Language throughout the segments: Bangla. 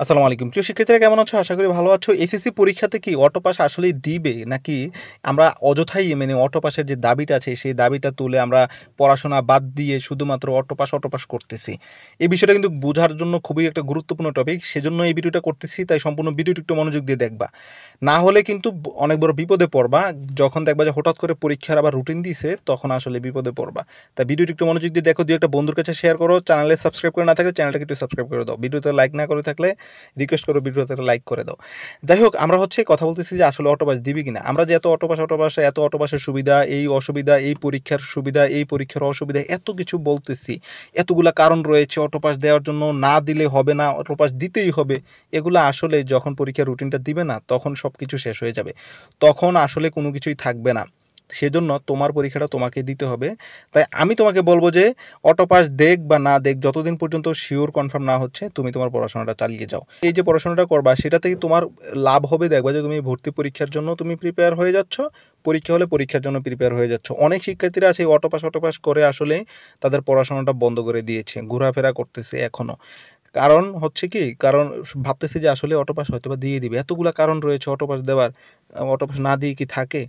আসসালামু আলাইকুম। প্রিয় শিক্ষার্থীরা কেমন আছো? আশা করি ভালো আছো। এসএসসি পরীক্ষাতে কি অটো পাস আসলেই দিবে? নাকি আমরা অযথাই অটো পাসের যে দাবিটা আছে সেই দাবিটা তুলে আমরা পড়াশোনা বাদ দিয়ে শুধুমাত্র অটো পাস করতেছি। এই বিষয়টা কিন্তু বোঝার জন্য খুবই একটা গুরুত্বপূর্ণ টপিক। সেজন্য এই ভিডিওটা করতেছি। তাই সম্পূর্ণ ভিডিওটি একটু মনোযোগ দিয়ে দেখবা। না হলে কিন্তু অনেক বড় বিপদে পড়বা। যখন দেখবা যে হঠাৎ করে পরীক্ষার আবার রুটিন দিছে তখন আসলে বিপদে পড়বা। তাই ভিডিওটি একটু মনোযোগ দিয়ে দেখো, ২-১টা বন্ধুর কাছে শেয়ার করো। চ্যানেলে সাবস্ক্রাইব করে না থাকলে চ্যানেলটাকে একটু সাবস্ক্রাইব করে দাও। ভিডিওতে লাইক না করে থাকলে রিকোয়েস্ট করো ভিডিওতে একটা লাইক করে দাও। যাই হোক, আমরা কথা বলতেছি যে আসলে অটোপাস দিবি কিনা। আমরা যে এত অটোপাস এত অটোপাসের সুবিধা, এই অসুবিধা, এই পরীক্ষার সুবিধা, এই পরীক্ষার অসুবিধা এত কিছু বলতেছি। এতগুলা কারণ রয়েছে অটোপাস দেওয়ার জন্য, না দিলে হবে না, অটোপাস দিতেই হবে। এগুলা আসলে যখন পরীক্ষার রুটিনটা দিবে না তখন সব কিছু শেষ হয়ে যাবে। তখন আসলে কোনো কিছুই থাকবে না। সেজন্য তোমার পরীক্ষাটা তোমাকে দিতে হবে। তাই আমি তোমাকে বলবো যে অটোপাস দেখ বা না দেখ, যতদিন পর্যন্ত শিওর কনফার্ম না হচ্ছে তুমি তোমার পড়াশোনাটা চালিয়ে যাও। এই যে পড়াশোনাটা করবা সেটা থেকে তোমার লাভ হবে, দেখবা যে তুমি ভর্তি পরীক্ষার জন্য তুমি প্রিপেয়ার হয়ে যাচ্ছ, পরীক্ষা হলে পরীক্ষার জন্য প্রিপেয়ার হয়ে যাচ্ছ। অনেক শিক্ষার্থীরা আছে অটোপাস করে আসলে তাদের পড়াশোনাটা বন্ধ করে দিয়েছে, ঘোরাফেরা করতেছে এখনও। কারণ হচ্ছে কি, কারণ ভাবতেছি যে আসলে অটোপাস হয়তো বা দিয়ে দিবে, এতগুলা কারণ রয়েছে অটোপাস দেওয়ার, অটোপাস না দিয়ে কি থাকে।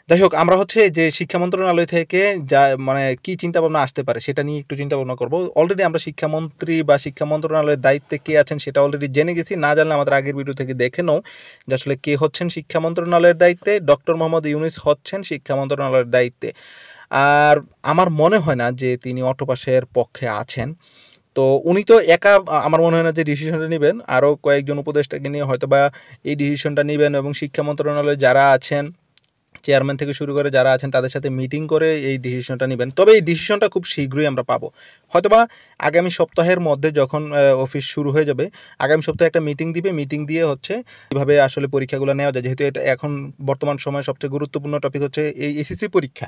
যাই হোক, আমরা যে শিক্ষা মন্ত্রণালয় থেকে যা কি চিন্তা ভাবনা আসতে পারে সেটা নিয়ে একটু চিন্তা ভাবনা করবো। অলরেডি আমরা শিক্ষামন্ত্রী বা শিক্ষা মন্ত্রণালয়ের দায়িত্বে কে আছেন সেটা অলরেডি জেনে গেছি। না জানলে আমাদের আগের ভিডিও থেকে দেখে নাও যে আসলে কে হচ্ছেন শিক্ষা মন্ত্রণালয়ের দায়িত্বে। ডক্টর মোহাম্মদ ইউনূস হচ্ছেন শিক্ষা মন্ত্রণালয়ের দায়িত্বে। আর আমার মনে হয় না যে তিনি অটোপাসের পক্ষে আছেন। তো উনি তো একা আমার মনে হয় না যে ডিসিশনটা নেবেন, আরও কয়েকজন উপদেষ্টাকে নিয়ে হয়তোবা এই ডিসিশনটা নেবেন এবং শিক্ষা মন্ত্রণালয়ে যারা আছেন, চেয়ারম্যান থেকে শুরু করে যারা আছেন তাদের সাথে মিটিং করে এই ডিসিশনটা নেবেন। তবে এই ডিসিশনটা খুব শীঘ্রই আমরা পাবো। হয়তোবা আগামী সপ্তাহের মধ্যে যখন অফিস শুরু হয়ে যাবে, আগামী সপ্তাহে একটা মিটিং দিবে। মিটিং দিয়ে কীভাবে আসলে পরীক্ষাগুলো নেওয়া যায়, যেহেতু এটা এখন বর্তমান সময়ে সবচেয়ে গুরুত্বপূর্ণ টপিক হচ্ছে এই এসএসসি পরীক্ষা।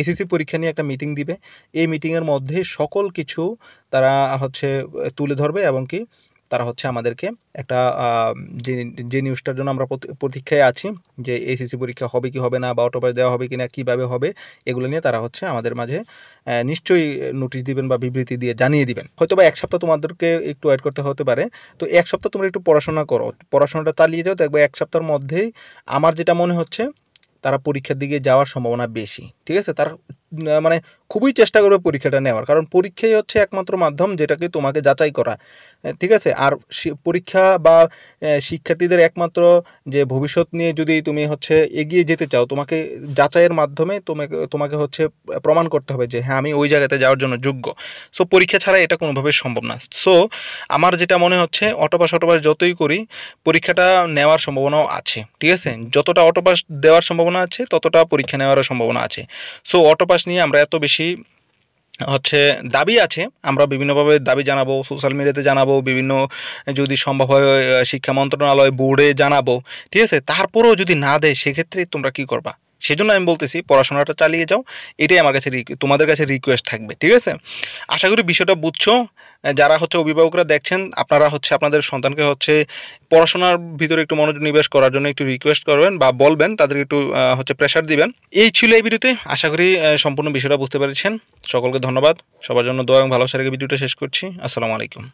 এসএসসি পরীক্ষা নিয়ে একটা মিটিং দিবে। এই মিটিংয়ের মধ্যে সকল কিছু তারা তুলে ধরবে এবং তারা আমাদেরকে একটা যে যে নিউজটার জন্য আমরা প্রতীক্ষায় আছি, যে এসএসসি পরীক্ষা হবে কি হবে না, বা অটোপাস দেওয়া হবে কি না, কীভাবে হবে, এগুলো নিয়ে তারা আমাদের মাঝে নিশ্চয়ই নোটিশ দিবেন বা বিবৃতি দিয়ে জানিয়ে দিবেন। হয়তো বা 1 সপ্তাহ তোমাদেরকে একটু ওয়েট করতে হতে পারে। তো 1 সপ্তাহ তোমরা একটু পড়াশোনা করো, পড়াশোনাটা চালিয়ে যাও। দেখবে 1 সপ্তাহের মধ্যেই আমার যেটা মনে হচ্ছে তারা পরীক্ষার দিকে যাওয়ার সম্ভাবনা বেশি। ঠিক আছে? তারা খুবই চেষ্টা করবে পরীক্ষাটা নেওয়ার, কারণ পরীক্ষাই হচ্ছে একমাত্র মাধ্যম যেটাকে তোমাকে যাচাই করা। ঠিক আছে? আর পরীক্ষা বা শিক্ষার্থীদের একমাত্র যে ভবিষ্যৎ নিয়ে যদি তুমি এগিয়ে যেতে চাও, তোমাকে যাচাইয়ের মাধ্যমে তোমাকে প্রমাণ করতে হবে যে হ্যাঁ, আমি ওই জায়গাতে যাওয়ার জন্য যোগ্য। সো পরীক্ষা ছাড়া এটা কোনোভাবে সম্ভব না। সো আমার যেটা মনে হচ্ছে, অটোপাস যতই করি পরীক্ষাটা নেওয়ার সম্ভাবনাও আছে। ঠিক আছে? যতটা অটোপাস দেওয়ার সম্ভাবনা আছে ততটা পরীক্ষা নেওয়ারও সম্ভাবনা আছে। সো অটোপাস নিয়ে আমরা এত বেশি দাবি আছে, আমরা বিভিন্নভাবে দাবি জানাবো, সোশ্যাল মিডিয়াতে জানাবো, বিভিন্ন যদি সম্ভব হয় শিক্ষা মন্ত্রণালয় বোর্ডে জানাবো। ঠিক আছে? তারপরেও যদি না দেয় সেক্ষেত্রে তোমরা কি করবা? সেজন্য আমি বলতেছি পড়াশোনাটা চালিয়ে যাও। এটাই আমার কাছে তোমাদের কাছে রিকোয়েস্ট থাকবে। ঠিক আছে? আশা করি বিষয়টা বুঝছো। যারা অভিভাবকরা দেখছেন, আপনারা আপনাদের সন্তানকে পড়াশোনার ভিতরে একটু মনোযোগ নিবেশ করার জন্য একটু রিকোয়েস্ট করবেন বা বলবেন, তাদেরকে একটু প্রেশার দিবেন। এই ছিল এই ভিডিওতে। আশা করি সম্পূর্ণ বিষয়টা বুঝতে পেরেছেন। সকলকে ধন্যবাদ। সবার জন্য দোয়া এবং ভালোবাসা রেখে ভিডিওটা শেষ করছি। আসসালামু আলাইকুম।